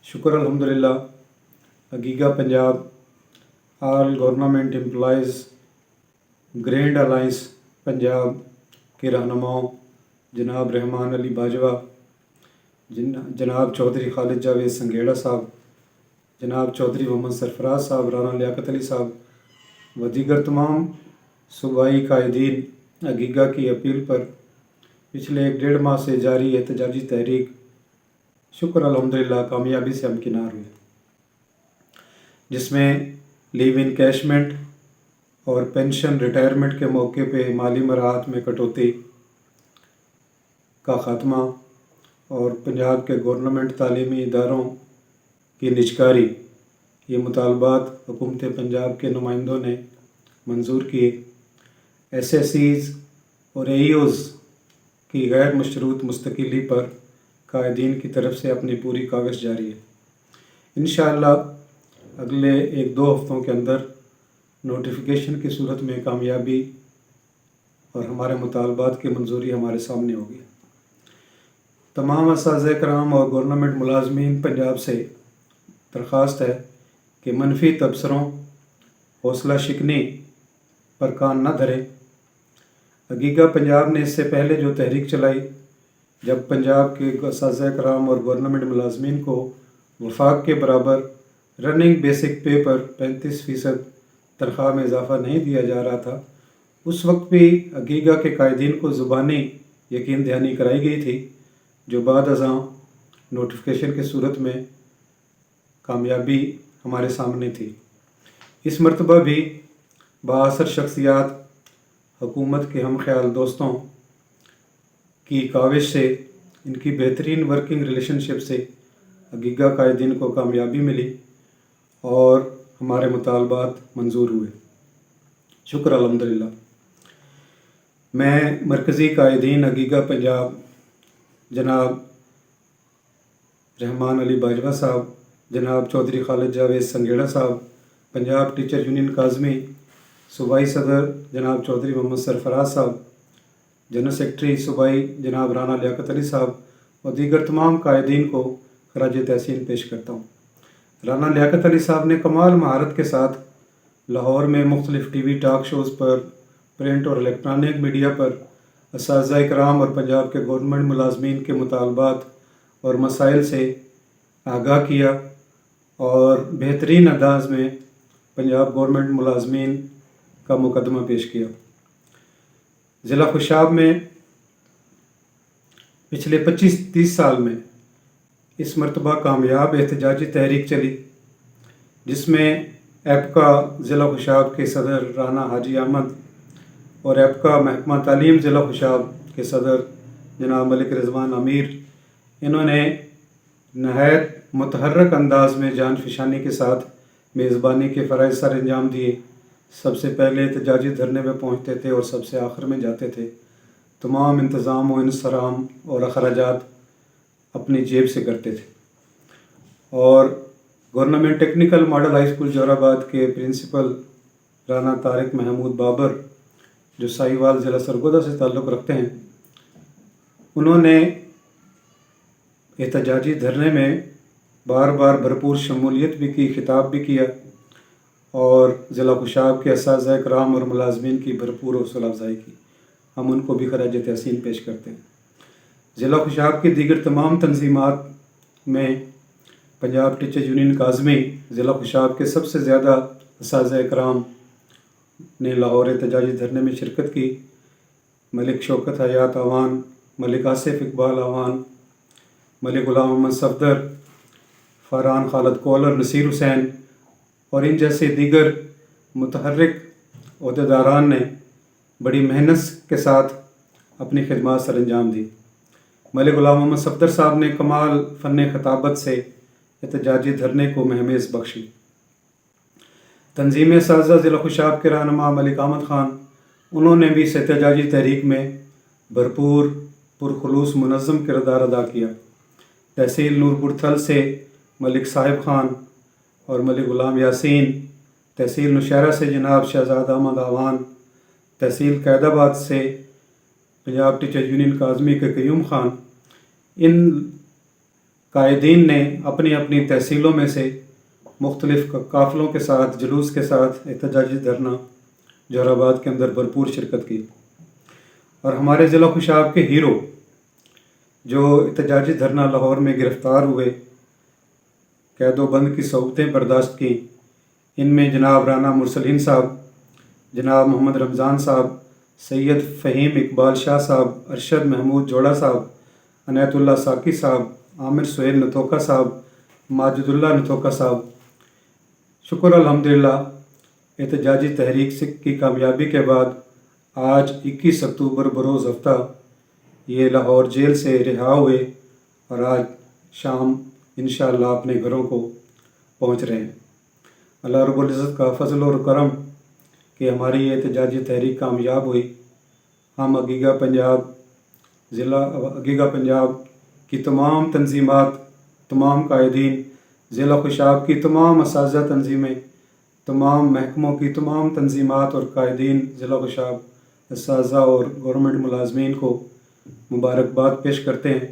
شکر الحمدللہ عگیگہ Punjab all government employees grand alliance Punjab کے رہنماؤں جناب رحمان علی باجوہ، جناب چودھری خالد جاوید سنگھیڑا صاحب، جناب چودھری محمد سرفراز صاحب، رانا لیاقت علی صاحب و دیگر تمام صوبائی قائدین عگیگہ کی اپیل پر پچھلے 1.5 ماہ سے جاری احتجاجی تحریک شکر الحمدللہ کامیابی سے ہمکنار ہوئی، جس میں لیو انکیشمنٹ اور پینشن ریٹائرمنٹ کے موقع پہ مالی مراحت میں کٹوتی کا خاتمہ اور پنجاب کے گورنمنٹ تعلیمی اداروں کی نجکاری، یہ مطالبات حکومت پنجاب کے نمائندوں نے منظور کیے۔ ایس ایس سیز اور اے ای اوز کی غیر مشروط مستقلی پر قائدین کی طرف سے اپنی پوری کاوش جاری ہے۔ انشاءاللہ اگلے 1-2 ہفتوں کے اندر نوٹیفیکیشن کی صورت میں کامیابی اور ہمارے مطالبات کی منظوری ہمارے سامنے ہوگی۔ تمام اساتذہ کرام اور گورنمنٹ ملازمین پنجاب سے درخواست ہے کہ منفی تبصروں، حوصلہ شکنی پر کان نہ دھریں۔ عگیگہ پنجاب نے اس سے پہلے جو تحریک چلائی، جب پنجاب کے اساتذہ کرام اور گورنمنٹ ملازمین کو وفاق کے برابر رننگ بیسک پے پر 35% تنخواہ میں اضافہ نہیں دیا جا رہا تھا، اس وقت بھی عگیگہ کے قائدین کو زبانی یقین دہانی کرائی گئی تھی، جو بعد ازاں نوٹیفیکیشن کی صورت میں کامیابی ہمارے سامنے تھی۔ اس مرتبہ بھی بااثر شخصیات، حکومت کے ہم خیال دوستوں کی کاوش سے، ان کی بہترین ورکنگ ریلیشن شپ سے عگیگہ قائدین کو کامیابی ملی اور ہمارے مطالبات منظور ہوئے۔ شکر الحمدللہ۔ میں مرکزی قائدین عگیگہ پنجاب جناب رحمان علی باجوہ صاحب، جناب چودھری خالد جاوید سنگھیڑا صاحب، پنجاب ٹیچر یونین کاظمی، صوبائی صدر جناب چودھری محمد سرفراز صاحب، جنرل سیکرٹری صوبائی جناب رانا لیاقت علی صاحب اور دیگر تمام قائدین کو خراج تحسین پیش کرتا ہوں۔ رانا لیاقت علی صاحب نے کمال مہارت کے ساتھ لاہور میں مختلف ٹی وی ٹاک شوز پر، پرنٹ اور الیکٹرانک میڈیا پر اساتذہ کرام اور پنجاب کے گورنمنٹ ملازمین کے مطالبات اور مسائل سے آگاہ کیا اور بہترین انداز میں پنجاب گورنمنٹ ملازمین کا مقدمہ پیش کیا۔ ضلع خوشاب میں پچھلے 25-30 سال میں اس مرتبہ کامیاب احتجاجی تحریک چلی، جس میں ایپکا ضلع خوشاب کے صدر رانا حاجی احمد اور ایپکا محکمہ تعلیم ضلع خوشاب کے صدر جناب ملک رضوان امیر، انہوں نے نہایت متحرک انداز میں جان فشانی کے ساتھ میزبانی کے فرائض سر انجام دیے۔ سب سے پہلے احتجاجی دھرنے پہ پہنچتے تھے اور سب سے آخر میں جاتے تھے۔ تمام انتظام و انصرام اور اخراجات اپنی جیب سے کرتے تھے، اور government technical model high school Jauharabad کے پرنسپل رانا طارق محمود بابر، جو ساہیوال ضلع سرگودا سے تعلق رکھتے ہیں، انہوں نے احتجاجی دھرنے میں بار بار بھرپور شمولیت بھی کی، خطاب بھی کیا اور ضلع خوشاب کے اساتذہ کرام اور ملازمین کی بھرپور حوصلہ افزائی کی۔ ہم ان کو بھی خراج تحسین پیش کرتے ہیں۔ ضلع خوشاب کی دیگر تمام تنظیمات میں پنجاب ٹیچر یونین کاظمی ضلع خوشاب کے سب سے زیادہ اساتذہ کرام نے لاہور احتجاجی دھرنے میں شرکت کی۔ ملک شوکت حیات اعوان، ملک آصف اقبال اعوان، ملک غلام محمد صفدر، فرحان خالد کولر، نصیر حسین اور ان جیسے دیگر متحرک عہدیداران نے بڑی محنت کے ساتھ اپنی خدمات سر انجام دی۔ ملک غلام محمد صفدر صاحب نے کمال فن خطابت سے احتجاجی دھرنے کو مہمیز بخشی۔ تنظیم اساتذہ ضلع خوشاب کے رہنما ملک احمد خان، انہوں نے بھی اس احتجاجی تحریک میں بھرپور پرخلوص منظم کردار ادا کیا۔ تحصیل نورپور تھل سے ملک صاحب خان اور ملک غلام یاسین، تحصیل نوشہرہ سے جناب شہزاد احمد اعوان، تحصیل قائد آباد سے پنجاب ٹیچر یونین کاظمی کے قیوم خان، ان قائدین نے اپنی اپنی تحصیلوں میں سے مختلف قافلوں کے ساتھ جلوس کے ساتھ احتجاجی دھرنا جوہر آباد کے اندر بھرپور شرکت کی، اور ہمارے ضلع خوشاب کے ہیرو جو احتجاجی دھرنا لاہور میں گرفتار ہوئے، قید و بند کی صعوبتیں برداشت کیں، ان میں جناب رانا مرسلین صاحب، جناب محمد رمضان صاحب، سید فہیم اقبال شاہ صاحب، ارشد محمود جوڑا صاحب، عنایت اللہ ساکی صاحب، عامر سہیل نتوکا صاحب، ماجد اللہ نتوکا صاحب۔ شکر الحمدللہ احتجاجی تحریک کی کامیابی کے بعد آج 21 اکتوبر بروز ہفتہ یہ لاہور جیل سے رہا ہوئے اور آج شام انشاءاللہ اپنے گھروں کو پہنچ رہے ہیں۔ اللہ رب العزت کا فضل اور کرم کہ ہماری یہ احتجاجی تحریک کامیاب ہوئی۔ ہم عگیگہ پنجاب کی تمام تنظیمات، تمام قائدین، ضلع خوشاب کی تمام اساتذہ تنظیمیں، تمام محکموں کی تمام تنظیمات اور قائدین ضلع خوشاب، اساتذہ اور گورنمنٹ ملازمین کو مبارکباد پیش کرتے ہیں۔